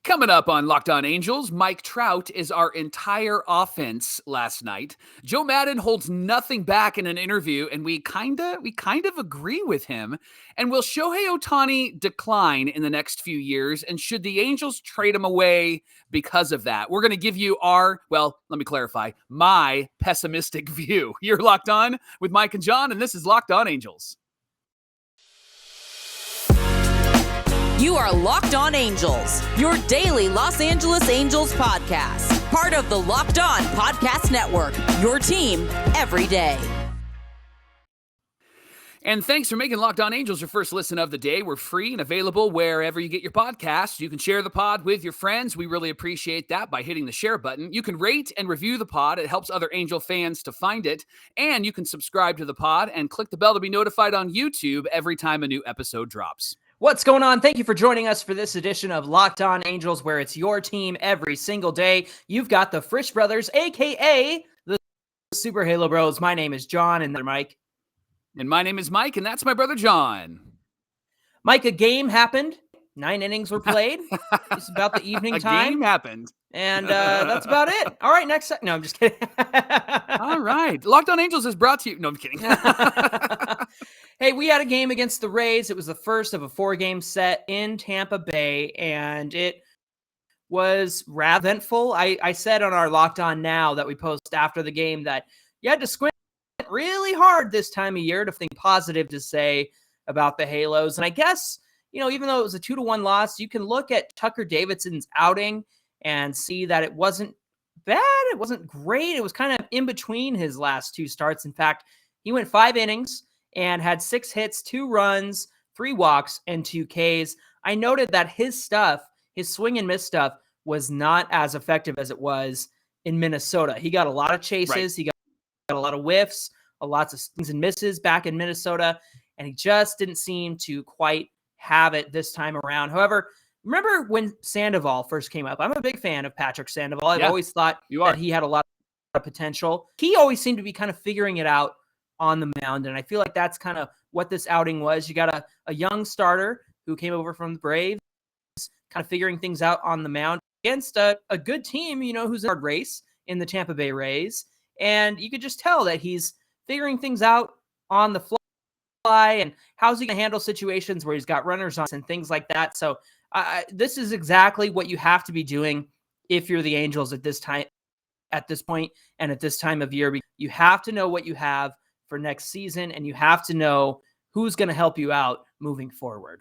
Coming up on Locked On Angels, Mike Trout is our entire offense last night. Joe Maddon holds nothing back in an interview, and we kind of agree with him. And will Shohei Ohtani decline in the next few years? And should the Angels trade him away because of that? We're going to give you let me clarify, my pessimistic view. You're Locked On with Mike and John, and this is Locked On Angels. You are Locked On Angels, your daily Los Angeles Angels podcast. Part of the Locked On Podcast Network, your team every day. And thanks for making Locked On Angels your first listen of the day. We're free and available wherever you get your podcasts. You can share the pod with your friends. We really appreciate that by hitting the share button. You can rate and review the pod. It helps other Angel fans to find it. And you can subscribe to the pod and click the bell to be notified on YouTube every time a new episode drops. What's going on? Thank you for joining us for this edition of Locked On Angels, where it's your team every single day. You've got the Frisch Brothers, a.k.a. the Super Halo Bros. My name is John, and they're Mike. And my name is Mike, and that's my brother John. Mike, a game happened. 9 innings were played. It's about the evening time. A game happened. And that's about it. All right, next. No, I'm just kidding. All right. Locked On Angels is brought to you. No, I'm kidding. Hey, we had a game against the Rays. It was the first of a 4-game set in Tampa Bay, and it was rather eventful. I said on our Locked On Now that we post after the game that you had to squint really hard this time of year to think positive to say about the Halos. And I guess, even though it was a 2-1 loss, you can look at Tucker Davidson's outing and see that it wasn't bad. It wasn't great. It was kind of in between his last 2 starts. In fact, he went 5 innings and had 6 hits, 2 runs, 3 walks, and 2 Ks. I noted that his swing and miss stuff, was not as effective as it was in Minnesota. He got a lot of chases. Right. He got a lot of whiffs, lots of swings and misses back in Minnesota, and he just didn't seem to quite have it this time around. However, remember when Sandoval first came up? I'm a big fan of Patrick Sandoval. I've always thought that he had a lot of potential. He always seemed to be kind of figuring it out on the mound, and I feel like that's kind of what this outing was. You got a young starter who came over from the Braves, kind of figuring things out on the mound against a good team, who's in a hard race in the Tampa Bay Rays, and you could just tell that he's figuring things out on the fly, and how's he going to handle situations where he's got runners on and things like that. So this is exactly what you have to be doing if you're the Angels at this point, and at this time of year. You have to know what you have for next season, and you have to know who's going to help you out moving forward.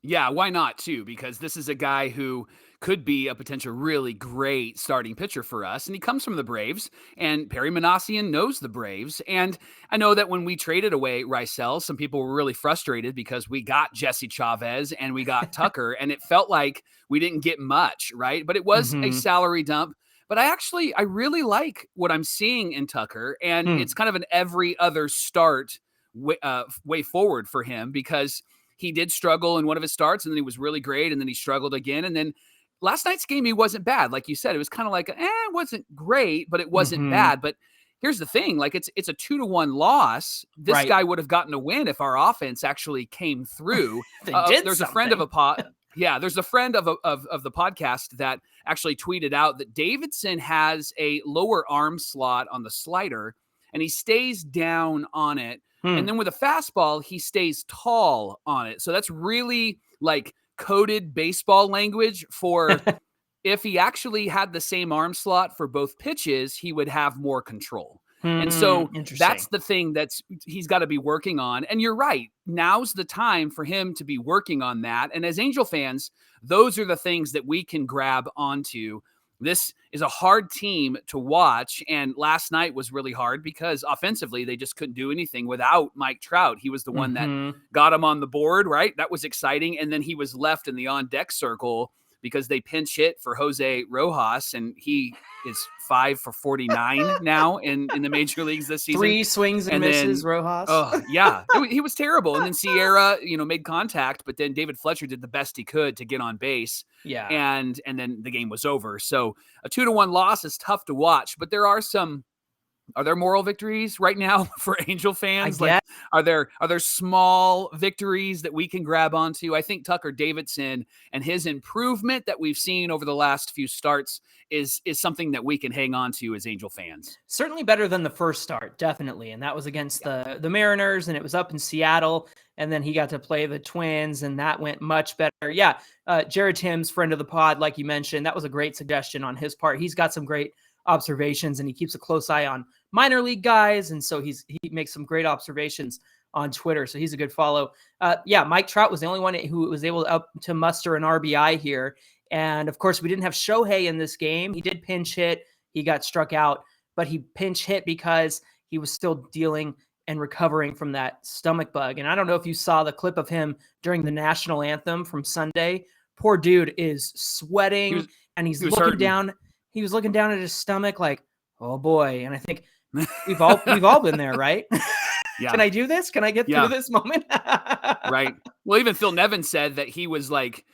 Yeah, why not too? Because this is a guy who could be a potential really great starting pitcher for us. And he comes from the Braves, and Perry Minasian knows the Braves. And I know that when we traded away Rysel, some people were really frustrated because we got Jesse Chavez and we got Tucker, and it felt like we didn't get much, right? But it was a salary dump. But I really like what I'm seeing in Tucker, and it's kind of an every other start way forward for him, because he did struggle in one of his starts, and then he was really great, and then he struggled again. And then last night's game, he wasn't bad. Like you said, it was kind of like, it wasn't great, but it wasn't bad. But here's the thing, like it's a 2-1 loss. This guy would have gotten a win if our offense actually came through. There's a friend of a pod. Yeah, there's a friend of the podcast that actually tweeted out that Davidson has a lower arm slot on the slider, and he stays down on it. And then with a fastball, he stays tall on it. So that's really like coded baseball language for if he actually had the same arm slot for both pitches, he would have more control. And so that's the thing he's got to be working on. And you're right. Now's the time for him to be working on that. And as Angel fans, those are the things that we can grab onto. This is a hard team to watch, and last night was really hard because offensively they just couldn't do anything without Mike Trout. He was the one that got him on the board, right? That was exciting, and then he was left in the on-deck circle because they pinch hit for Jose Rojas, and he is 5 for 49 now in the major leagues this season. 3 swings and misses, Rojas. Oh, yeah. He was terrible. And then Sierra, made contact, but then David Fletcher did the best he could to get on base. Yeah. And then the game was over. So a 2-1 loss is tough to watch, but there are some Are there moral victories right now for Angel fans? guess. Like, are there small victories that we can grab onto? I think Tucker Davidson and his improvement that we've seen over the last few starts is something that we can hang on to as Angel fans. Certainly better than the first start, definitely. And that was against the Mariners, and it was up in Seattle. And then he got to play the Twins, and that went much better. Yeah, Jared Timms, friend of the pod, like you mentioned, that was a great suggestion on his part. He's got some great observations, and he keeps a close eye on minor league guys. And so he makes some great observations on Twitter. So he's a good follow. Mike Trout was the only one who was able to muster an RBI here. And of course, we didn't have Shohei in this game. He did pinch hit. He got struck out, but he pinch hit because he was still dealing and recovering from that stomach bug. And I don't know if you saw the clip of him during the national anthem from Sunday. Poor dude is sweating and he's looking hurting. down. He was looking down at his stomach like, oh boy. And I think we've all been there, right? Yeah. Can I do this? Can I get through this moment? Right. Well, even Phil Nevin said that he was like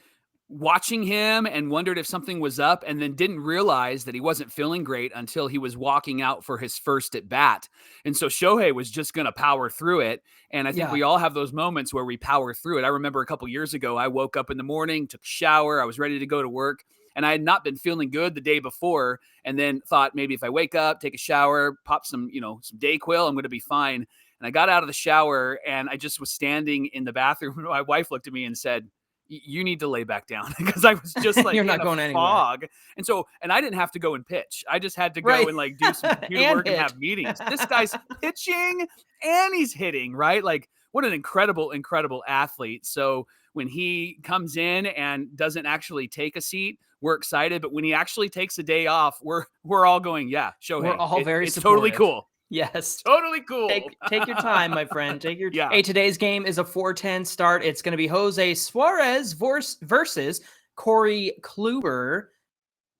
watching him and wondered if something was up, and then didn't realize that he wasn't feeling great until he was walking out for his first at bat. And so Shohei was just going to power through it. And I think we all have those moments where we power through it. I remember a couple years ago, I woke up in the morning, took a shower. I was ready to go to work, and I had not been feeling good the day before. And then thought maybe if I wake up, take a shower, pop some Dayquil, I'm going to be fine. And I got out of the shower and I just was standing in the bathroom. My wife looked at me and said, you need to lay back down, because I was just like, you're not going anywhere. Fog. And I didn't have to go and pitch. I just had to go and like do some computer work and have meetings. This guy's pitching and he's hitting, right? Like, what an incredible, incredible athlete. So when he comes in and doesn't actually take a seat, we're excited. But when he actually takes a day off, we're all going, yeah, Shohei. We're all very it's supportive. Totally cool. Yes. Totally cool. Take your time, my friend. Take your Hey, today's game is a 4:10 start. It's going to be Jose Suarez versus Corey Kluber.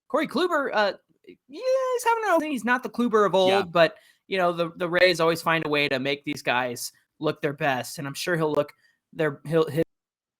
Corey Kluber, he's having an thing. He's not the Kluber of old, but the Rays always find a way to make these guys look their best, and I'm sure he'll look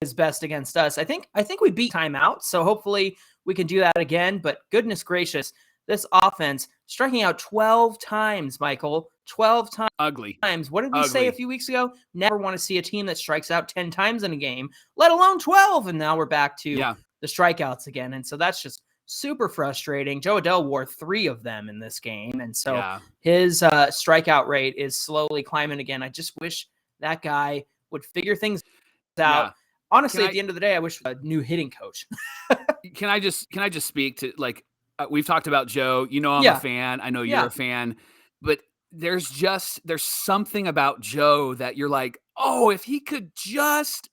his best against us. I think we beat timeout, so hopefully we can do that again. But goodness gracious, this offense striking out 12 times, Michael. 12 times. Ugly. What did we say a few weeks ago? Never want to see a team that strikes out 10 times in a game, let alone 12. And now we're back to the strikeouts again. And so that's just super frustrating. Joe Adell wore 3 of them in this game. And so his strikeout rate is slowly climbing again. I just wish that guy would figure things out. Honestly, at the end of the day, I wish a new hitting coach. Can I just speak to, like, we've talked about Joe, I'm a fan. I know you're a fan, but there's something about Joe that you're like, oh, if he could just ...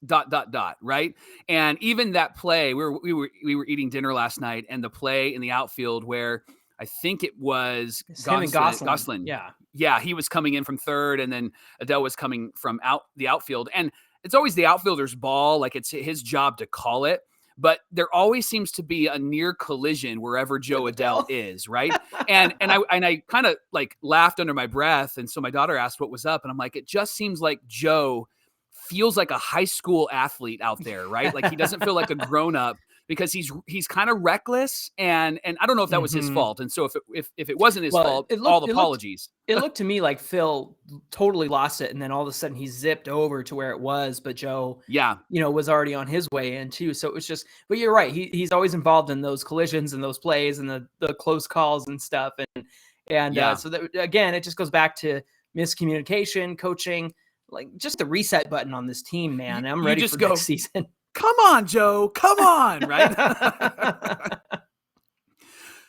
right? And even that play, we were eating dinner last night, and the play in the outfield where I think it was Gosselin. Yeah, he was coming in from third, and then Adele was coming from the outfield. And it's always the outfielder's ball, like it's his job to call it. But there always seems to be a near collision wherever Joe Adell is, right? And I kind of like laughed under my breath. And so my daughter asked what was up. And I'm like, it just seems like Joe feels like a high school athlete out there, right? Like he doesn't feel like a grown up because he's kind of reckless. And I don't know if that was his fault. And so if it wasn't his fault, all apologies. It looked to me like Phil totally lost it, and then all of a sudden he zipped over to where it was, but Joe, was already on his way in too. So it was just, but you're right. He's always involved in those collisions and those plays and the close calls and stuff. So that, again, it just goes back to miscommunication, coaching, like just the reset button on this team, man. I'm ready for next season. Come on, Joe. Come on, right?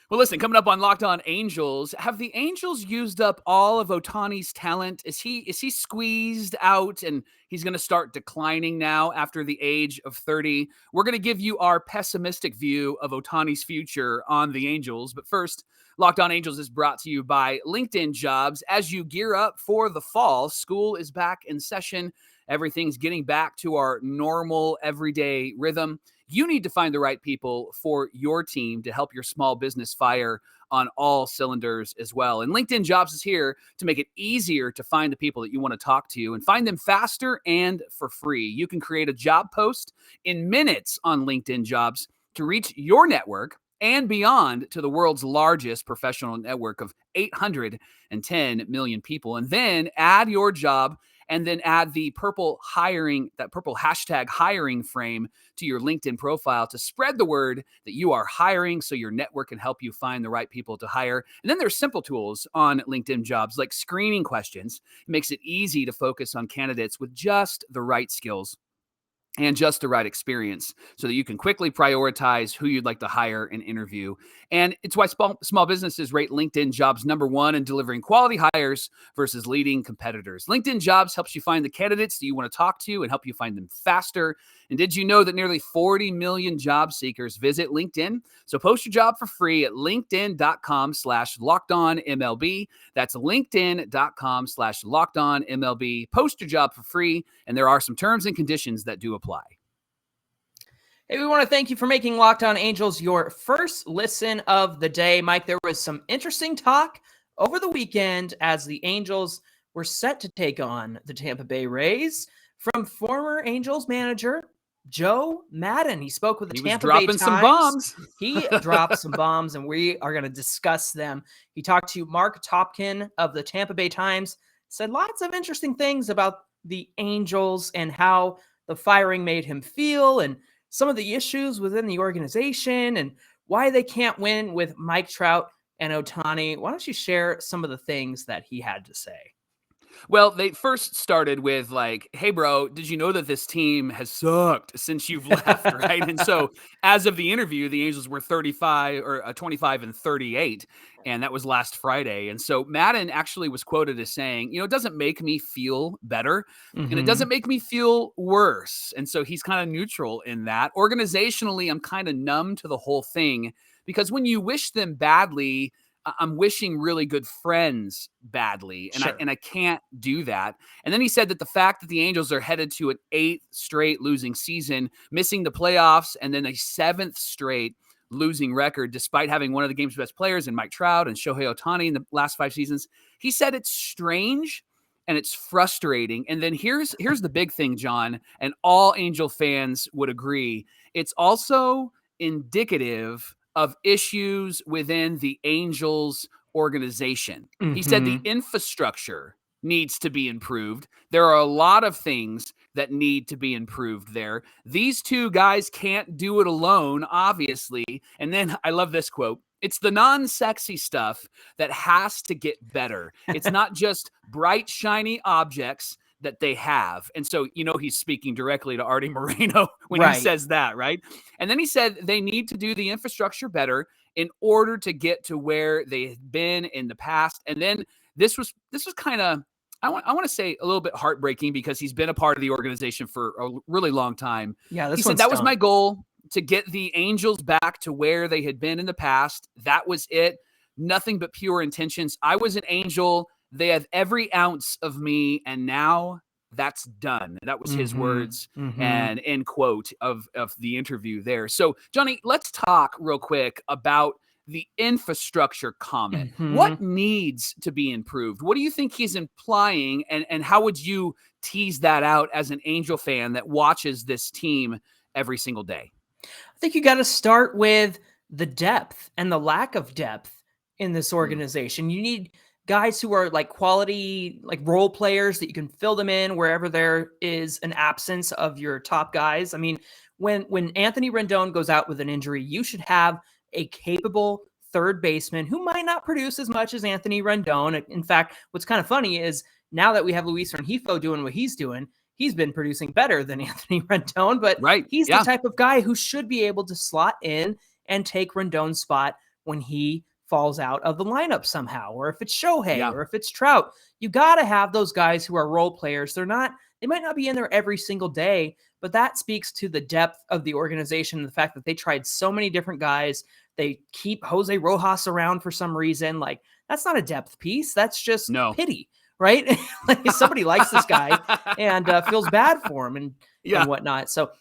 Well, listen, coming up on Locked On Angels, have the Angels used up all of Ohtani's talent? Is he squeezed out and he's going to start declining now after the age of 30? We're going to give you our pessimistic view of Ohtani's future on the Angels. But first, Locked On Angels is brought to you by LinkedIn Jobs. As you gear up for the fall, school is back in session. Everything's getting back to our normal everyday rhythm. You need to find the right people for your team to help your small business fire on all cylinders as well. And LinkedIn Jobs is here to make it easier to find the people that you want to talk to and find them faster and for free. You can create a job post in minutes on LinkedIn Jobs to reach your network and beyond to the world's largest professional network of 810 million people. And then add your job, and then add the purple hashtag hiring frame to your LinkedIn profile to spread the word that you are hiring, so your network can help you find the right people to hire. And then there's simple tools on LinkedIn Jobs like screening questions. It makes it easy to focus on candidates with just the right skills and just the right experience so that you can quickly prioritize who you'd like to hire and interview. And it's why small businesses rate LinkedIn Jobs #1 in delivering quality hires versus leading competitors. LinkedIn Jobs helps you find the candidates that you want to talk to and help you find them faster. And did you know that nearly 40 million job seekers visit LinkedIn? So post your job for free at linkedin.com/lockedonmlb. That's linkedin.com/lockedonmlb. Post your job for free, and there are some terms and conditions that do apply. Hey, we want to thank you for making Locked On Angels your first listen of the day. Mike, there was some interesting talk over the weekend as the Angels were set to take on the Tampa Bay Rays from former Angels manager Joe Maddon. He spoke with the Tampa Bay Times. Some bombs. He dropped some bombs, and we are going to discuss them. He talked to Mark Topkin of the Tampa Bay Times, said lots of interesting things about the Angels and how the firing made him feel, and some of the issues within the organization, and why they can't win with Mike Trout and Ohtani. Why don't you share some of the things that he had to say? Well, they first started with like, hey, bro, did you know that this team has sucked since you've left, right? And so as of the interview, the Angels were 25-38, and that was last Friday. And so Maddon actually was quoted as saying, it doesn't make me feel better, and it doesn't make me feel worse. And so he's kind of neutral in that. Organizationally, I'm kind of numb to the whole thing, because when you wish them badly, I'm wishing really good friends badly, and Sure. I can't do that. And then he said that the fact that the Angels are headed to an 8th straight losing season, missing the playoffs, and then a 7th straight losing record, despite having one of the game's best players in Mike Trout and Shohei Ohtani in the last 5 seasons, he said it's strange and it's frustrating. And then here's the big thing, John, and all Angel fans would agree. It's also indicative of issues within the Angels organization. He said the infrastructure needs to be improved. There are a lot of things that need to be improved there. These two guys can't do it alone, obviously. And then I love this quote. It's the non-sexy stuff that has to get better. It's not just bright, shiny objects that they have. And so, he's speaking directly to Artie Moreno when he says that, right? And then he said they need to do the infrastructure better in order to get to where they've been in the past. And then this was kind of, I want to say a little bit heartbreaking, because he's been a part of the organization for a really long time. Yeah, he said that was my goal, to get the Angels back to where they had been in the past. That was it. Nothing but pure intentions. I was an Angel. They have every ounce of me, and now that's done. That was his words, and end quote of the interview there. So, Johnny, let's talk real quick about the infrastructure comment. What needs to be improved? What do you think he's implying, and how would you tease that out as an Angel fan that watches this team every single day? I think you got to start with the depth and the lack of depth in this organization. You need guys who are like quality, like role players that you can fill them in wherever there is an absence of your top guys. I mean, when Anthony Rendon goes out with an injury, you should have a capable third baseman who might not produce as much as Anthony Rendon. In fact, what's kind of funny is now that we have Luis Rengifo doing what he's doing, he's been producing better than Anthony Rendon, but he's the type of guy who should be able to slot in and take Rendon's spot when he falls out of the lineup somehow, or if it's Shohei, or if it's Trout. You got to have those guys who are role players. They might not be in there every single day, but that speaks to the depth of the organization, the fact that they tried so many different guys. They keep Jose Rojas around for some reason. Like, that's not a depth piece. That's just pity, right? Like, somebody likes this guy and feels bad for him and whatnot. So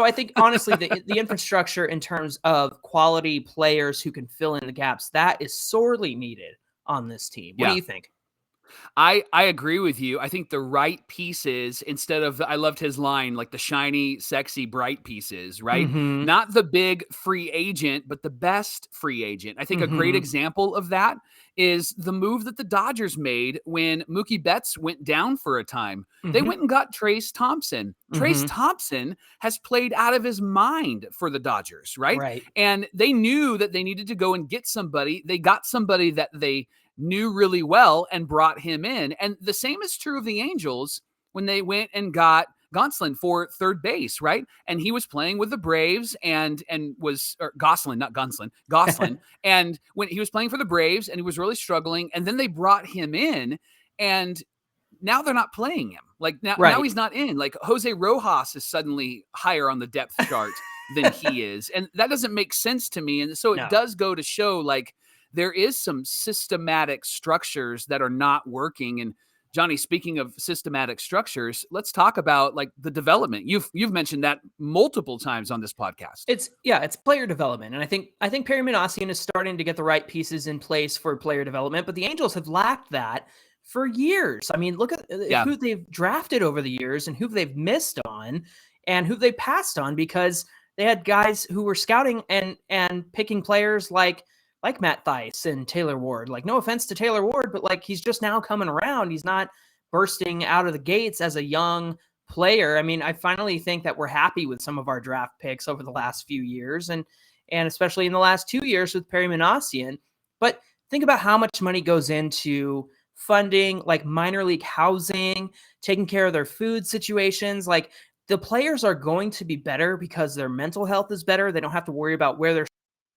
I think, honestly, the infrastructure in terms of quality players who can fill in the gaps, that is sorely needed on this team. What do you think? I agree with you. I think the right pieces, instead of, I loved his line, like the shiny, sexy, bright pieces, right? Mm-hmm. Not the big free agent, but the best free agent. I think a great Mm-hmm. example of that is the move that the Dodgers made when Mookie Betts went down for a time. They Mm-hmm. went and got Trace Thompson. Trace Mm-hmm. Thompson has played out of his mind for the Dodgers, right? Right. And they knew that they needed to go and get somebody. They got somebody that they knew really well and brought him in. And the same is true of the Angels when they went and got Gonsolin for third base, right? And he was playing with the Braves and was Gosselin, not Gonsolin, Gosselin. And when he was playing for the Braves and he was really struggling, and then they brought him in, and now they're not playing him. Like now Right. he's not in. Like Jose Rojas is suddenly higher on the depth chart than he is. And that doesn't make sense to me. And so it No. does go to show like there is some systematic structures that are not working. And Johnny, speaking of systematic structures, let's talk about like the development. You've mentioned that multiple times on this podcast. It's player development. And I think Perry Minasian is starting to get the right pieces in place for player development, but the Angels have lacked that for years. I mean, look at who they've drafted over the years and who they've missed on and who they passed on because they had guys who were scouting and picking players like Matt Thaiss and Taylor Ward. Like, no offense to Taylor Ward, but like he's just now coming around. He's not bursting out of the gates as a young player. I mean, I finally think that we're happy with some of our draft picks over the last few years and especially in the last 2 years with Perry Minasian. But think about how much money goes into funding like minor league housing, taking care of their food situations. Like the players are going to be better because their mental health is better. They don't have to worry about where they're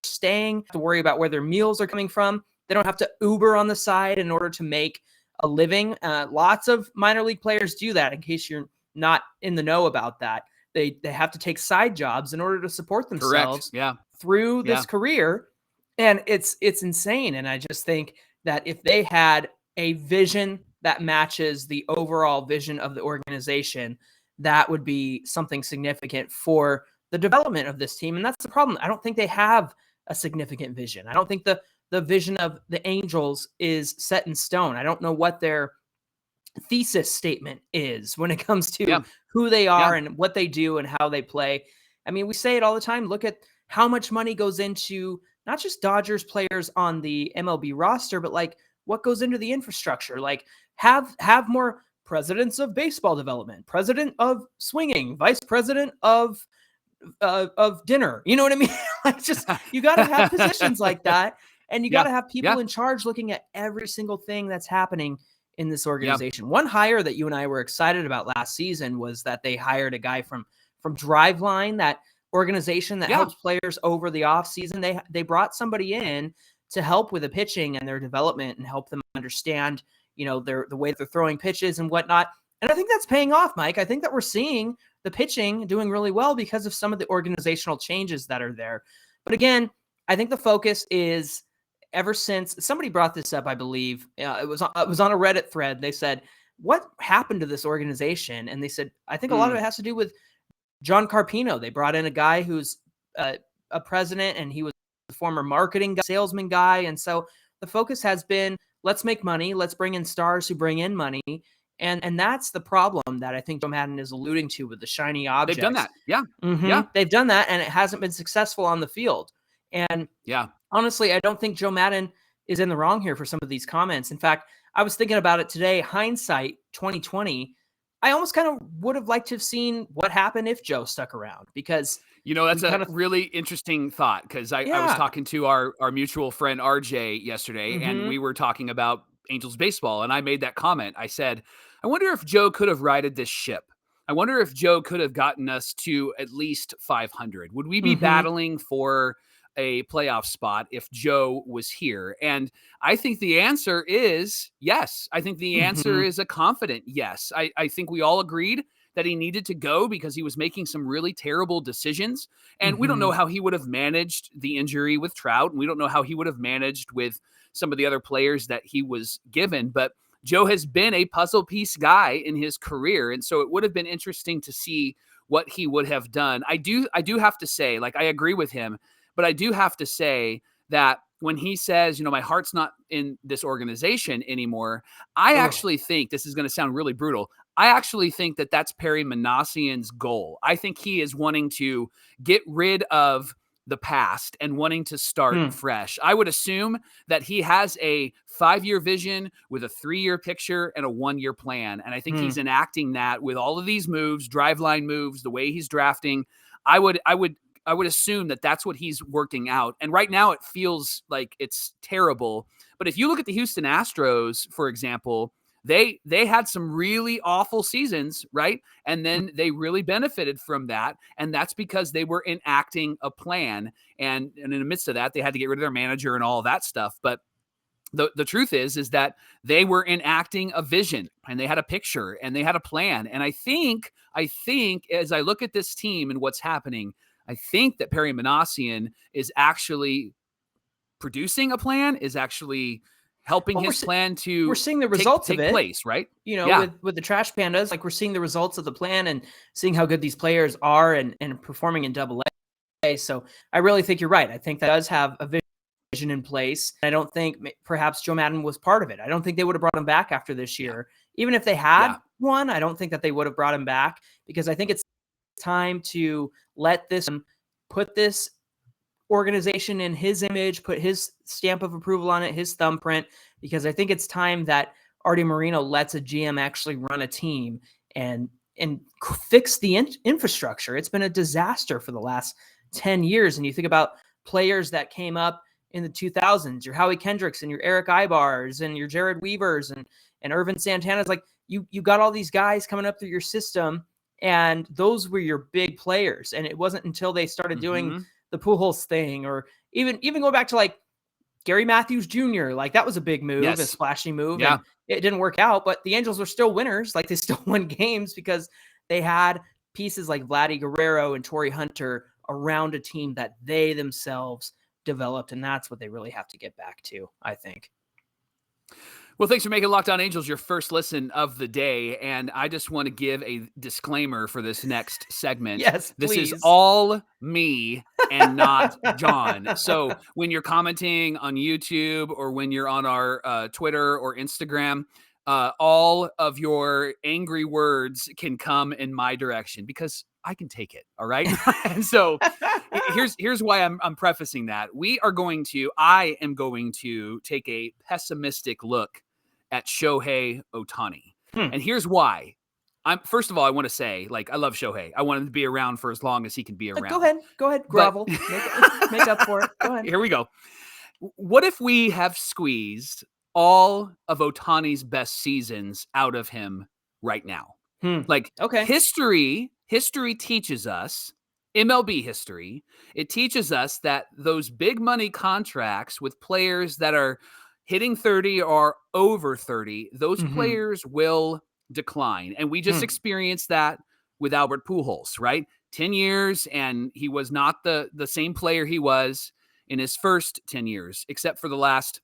staying, to worry about where their meals are coming from. They don't have to Uber on the side in order to make a living. Lots of minor league players do that. In case you're not in the know about that, they have to take side jobs in order to support themselves through this career. And it's insane. And I just think that if they had a vision that matches the overall vision of the organization, that would be something significant for the development of this team. And that's the problem. I don't think they have a significant vision. I don't think the vision of the Angels is set in stone. I don't know what their thesis statement is when it comes to who they are and what they do and how they play. I mean, we say it all the time. Look at how much money goes into not just Dodgers players on the MLB roster, but like what goes into the infrastructure. Like have more presidents of baseball development, president of swinging, vice president of dinner. You know what I mean? Like just, you got to have positions like that. And you got to have people in charge looking at every single thing that's happening in this organization. One hire that you and I were excited about last season was that they hired a guy from Driveline, that organization that helps players over the offseason. They brought somebody in to help with the pitching and their development and help them understand, you know, the way they're throwing pitches and whatnot. And I think that's paying off, Mike. I think that we're seeing the pitching doing really well because of some of the organizational changes that are there. But again, I think the focus is, ever since somebody brought this up, I believe it was on a Reddit thread. They said, what happened to this organization? And they said, I think a lot of it has to do with John Carpino. They brought in a guy who's a president, and he was a former marketing guy, salesman guy. And so the focus has been, let's make money. Let's bring in stars who bring in money. And that's the problem that I think Joe Maddon is alluding to with the shiny objects. They've done that. Yeah. Mm-hmm. Yeah. They've done that, and it hasn't been successful on the field. And honestly, I don't think Joe Maddon is in the wrong here for some of these comments. In fact, I was thinking about it today, hindsight 2020. I almost kind of would have liked to have seen what happened if Joe stuck around, because you know, that's a really interesting thought, because I was talking to our mutual friend RJ yesterday, and we were talking about Angels baseball, and I made that comment. I said, I wonder if Joe could have righted this ship. I wonder if Joe could have gotten us to at least 500. Would we be battling for a playoff spot if Joe was here? And I think the answer is yes. I think the answer is a confident yes. I think we all agreed that he needed to go because he was making some really terrible decisions. And we don't know how he would have managed the injury with Trout. And we don't know how he would have managed with some of the other players that he was given. But Joe has been a puzzle piece guy in his career. And so it would have been interesting to see what he would have done. I do have to say, like, I agree with him, but I do have to say that when he says, my heart's not in this organization anymore, I actually think, this is going to sound really brutal, I actually think that that's Perry Manassian's goal. I think he is wanting to get rid of the past and wanting to start fresh. I would assume that he has a 5-year vision with a 3-year picture and a 1-year plan. And I think he's enacting that with all of these moves, driveline moves, the way he's drafting. I would assume that that's what he's working out. And right now it feels like it's terrible. But if you look at the Houston Astros, for example, they had some really awful seasons, right? And then they really benefited from that. And that's because they were enacting a plan. And in the midst of that, they had to get rid of their manager and all of that stuff. But the truth is that they were enacting a vision, and they had a picture, and they had a plan. And I think as I look at this team and what's happening, I think that Perry Manassian is actually producing a plan, is actually helping his plan to we're seeing the results take of it. place, right? With the Trash Pandas, like we're seeing the results of the plan and seeing how good these players are and performing in Double-A. So I really think you're right. I think that does have a vision in place. I don't think perhaps Joe Maddon was part of it. I don't think they would have brought him back after this year. Even if they had one, I don't think that they would have brought him back, because I think it's time to put this organization in his image, put his stamp of approval on it, his thumbprint, because I think it's time that Artie Moreno lets a GM actually run a team and fix the infrastructure. It's been a disaster for the last 10 years. And you think about players that came up in the 2000s, your Howie Kendricks and your Eric Ibars and your Jared Weavers and Irvin Santana's. Like you got all these guys coming up through your system, and those were your big players. And it wasn't until they started doing the Pujols thing, or even going back to like Gary Matthews Jr., like that was a big move, a splashy move. Yeah. And it didn't work out, but the Angels were still winners. Like they still won games because they had pieces like Vladdy Guerrero and Torrey Hunter around a team that they themselves developed. And that's what they really have to get back to, I think. Well, thanks for making Locked On Angels your first listen of the day. And I just want to give a disclaimer for this next segment. Yes, this please. is all me and not John. So when you're commenting on YouTube or when you're on our Twitter or Instagram, all of your angry words can come in my direction because I can take it. All right. And so here's why I'm prefacing that. I am going to take a pessimistic look at Shohei Ohtani. And here's why. First of all, I want to say, like, I love Shohei. I want him to be around for as long as he can be around. Go ahead. Grovel. Make up for it. Go ahead. Here we go. What if we have squeezed all of Ohtani's best seasons out of him right now? History teaches us, MLB history, it teaches us that those big money contracts with players that are hitting 30 or over 30, those players will decline. And we just experienced that with Albert Pujols, right? 10 years, and he was not the same player he was in his first 10 years, except for the last,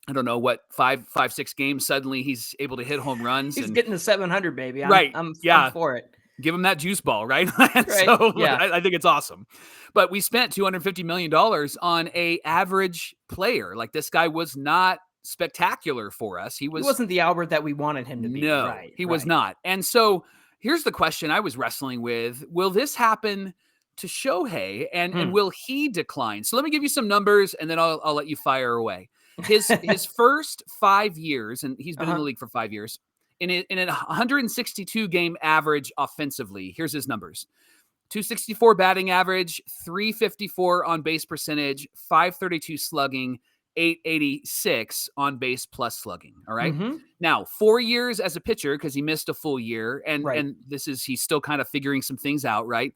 I don't know what, 5-6 games. Suddenly he's able to hit home runs. He's getting the 700, baby. I'm for it. Give him that juice ball, right? Right. So I think it's awesome. But we spent $250 million on a average player. Like, this guy was not spectacular for us. He wasn't the Albert that we wanted him to be. No, he was not. And so here's the question I was wrestling with. Will this happen to Shohei, and will he decline? So let me give you some numbers, and then I'll let you fire away. His first 5 years, and he's been in the league for 5 years, in a 162 game average offensively, here's his numbers: 264 batting average, 354 on base percentage, 532 slugging, 886 on base plus slugging. All right. Now, 4 years as a pitcher, because he missed a full year, and he's still kind of figuring some things out, right?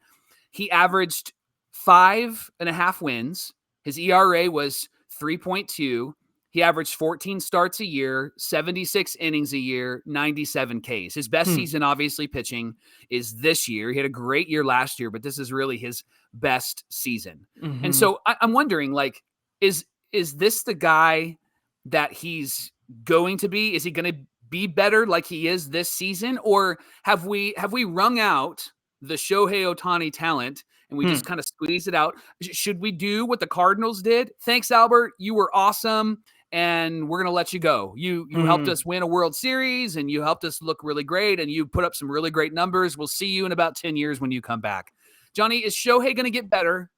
He averaged 5.5 wins. His ERA was 3.2. He averaged 14 starts a year, 76 innings a year, 97 Ks. His best season, obviously, pitching is this year. He had a great year last year, but this is really his best season. And so I'm wondering, like, is this the guy that he's going to be? Is he going to be better like he is this season? Or have we wrung out the Shohei Ohtani talent and we just kind of squeeze it out. Should we do what the Cardinals did? Thanks, Albert. You were awesome. And we're going to let you go. You helped us win a World Series, and you helped us look really great, and you put up some really great numbers. We'll see you in about 10 years when you come back. Johnny, is Shohei going to get better,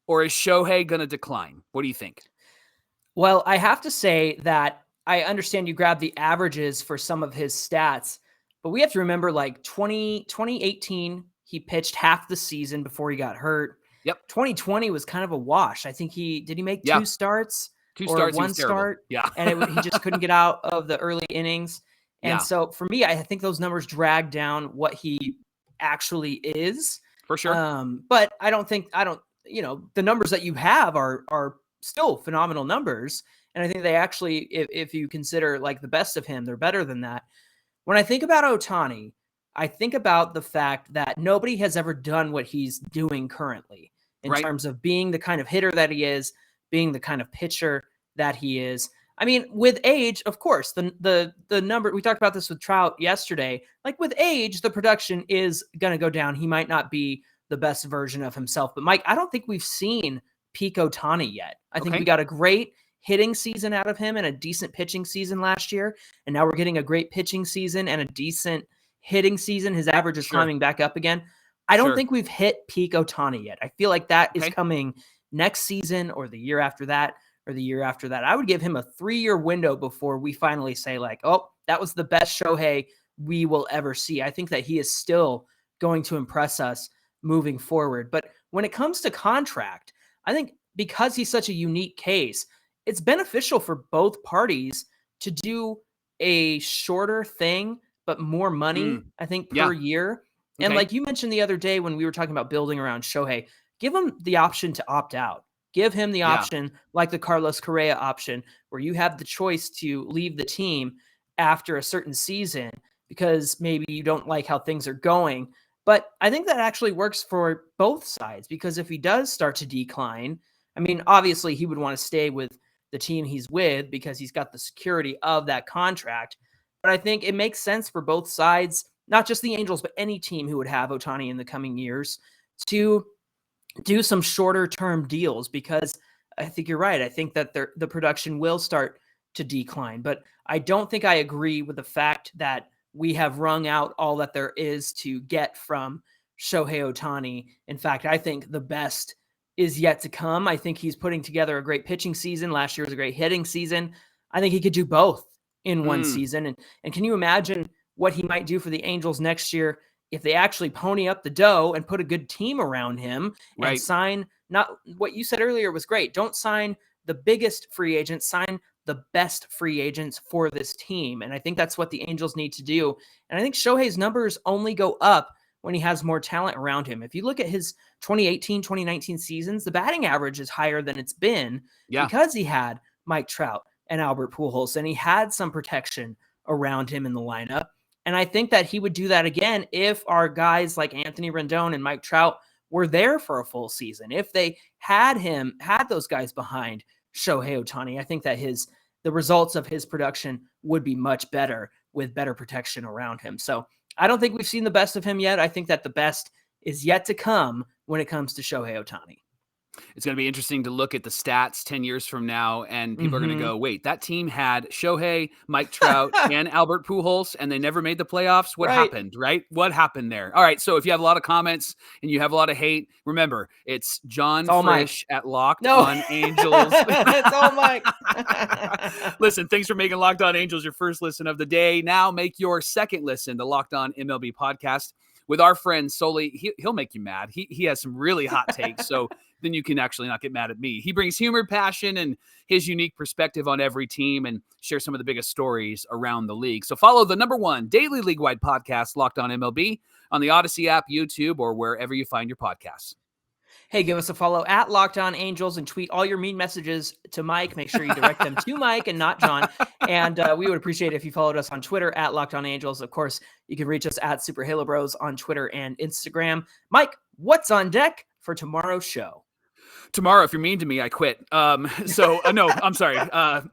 or is Shohei going to decline? What do you think? Well, I have to say that I understand you grabbed the averages for some of his stats, but we have to remember, like 2018, he pitched half the season before he got hurt. Yep. 2020 was kind of a wash. I think did he make 2 starts? 2 or starts, one start, yeah, and he just couldn't get out of the early innings. And so for me, I think those numbers drag down what he actually is. For sure. But I don't, the numbers that you have are still phenomenal numbers. And I think they actually, if you consider like the best of him, they're better than that. When I think about Ohtani, I think about the fact that nobody has ever done what he's doing currently in terms of being the kind of hitter that he is, being the kind of pitcher that he is. I mean, with age, of course, the number, we talked about this with Trout yesterday, like with age, the production is going to go down. He might not be the best version of himself, but Mike, I don't think we've seen peak Ohtani yet. I think we got a great hitting season out of him and a decent pitching season last year. And now we're getting a great pitching season and a decent hitting season. His average is climbing back up again. I don't think we've hit peak Ohtani yet. I feel like that is coming next season or the year after that or the year after that. I would give him a 3-year window before we finally say like, oh, that was the best Shohei we will ever see. I think that he is still going to impress us moving forward. But when it comes to contract, I think because he's such a unique case, it's beneficial for both parties to do a shorter thing, but more money, I think, per year. And like you mentioned the other day when we were talking about building around Shohei, give him the option to opt out. Give him the option, like the Carlos Correa option, where you have the choice to leave the team after a certain season because maybe you don't like how things are going. But I think that actually works for both sides, because if he does start to decline, I mean, obviously he would want to stay with the team he's with because he's got the security of that contract. But I think it makes sense for both sides, not just the Angels, but any team who would have Ohtani in the coming years, to do some shorter term deals, because I think you're right. I think that the production will start to decline, but I don't think I agree with the fact that we have wrung out all that there is to get from Shohei Ohtani. In fact, I think the best is yet to come. I think he's putting together a great pitching season. Last year was a great hitting season. I think he could do both in one season. And can you imagine what he might do for the Angels next year if they actually pony up the dough and put a good team around him and sign, not what you said earlier was great. Don't sign the biggest free agents, sign the best free agents for this team. And I think that's what the Angels need to do. And I think Shohei's numbers only go up when he has more talent around him. If you look at his 2018, 2019 seasons, the batting average is higher than it's been because he had Mike Trout and Albert Pujols, and he had some protection around him in the lineup. And I think that he would do that again if our guys like Anthony Rendon and Mike Trout were there for a full season. If they had those guys behind Shohei Ohtani, I think that the results of his production would be much better with better protection around him. So I don't think we've seen the best of him yet. I think that the best is yet to come when it comes to Shohei Ohtani. It's going to be interesting to look at the stats 10 years from now, and people are going to go, wait, that team had Shohei, Mike Trout, and Albert Pujols, and they never made the playoffs. What happened, right? What happened there? All right, so if you have a lot of comments and you have a lot of hate, remember, it's John Frisch at Locked On Angels. It's all Mike. Listen, thanks for making Locked On Angels your first listen of the day. Now make your second listen, the Locked On MLB podcast. With our friend Soli, he'll make you mad. He has some really hot takes, so then you can actually not get mad at me. He brings humor, passion, and his unique perspective on every team and shares some of the biggest stories around the league. So follow the #1 daily league-wide podcast, Locked On MLB, on the Odyssey app, YouTube, or wherever you find your podcasts. Hey, give us a follow at Locked On Angels and tweet all your mean messages to Mike. Make sure you direct them to Mike and not John. And we would appreciate it if you followed us on Twitter at Locked On Angels. Of course, you can reach us at Super Halo Bros on Twitter and Instagram. Mike, what's on deck for tomorrow's show? Tomorrow, if you're mean to me, I quit. No, I'm sorry.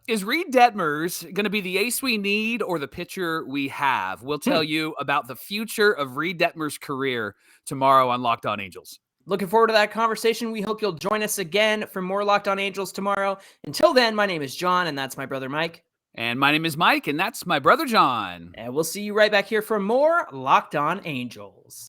Is Reed Detmers going to be the ace we need or the pitcher we have? We'll tell you about the future of Reed Detmers' career tomorrow on Locked On Angels. Looking forward to that conversation. We hope you'll join us again for more Locked On Angels tomorrow. Until then, my name is John, and that's my brother Mike. And my name is Mike, and that's my brother John. And we'll see you right back here for more Locked On Angels.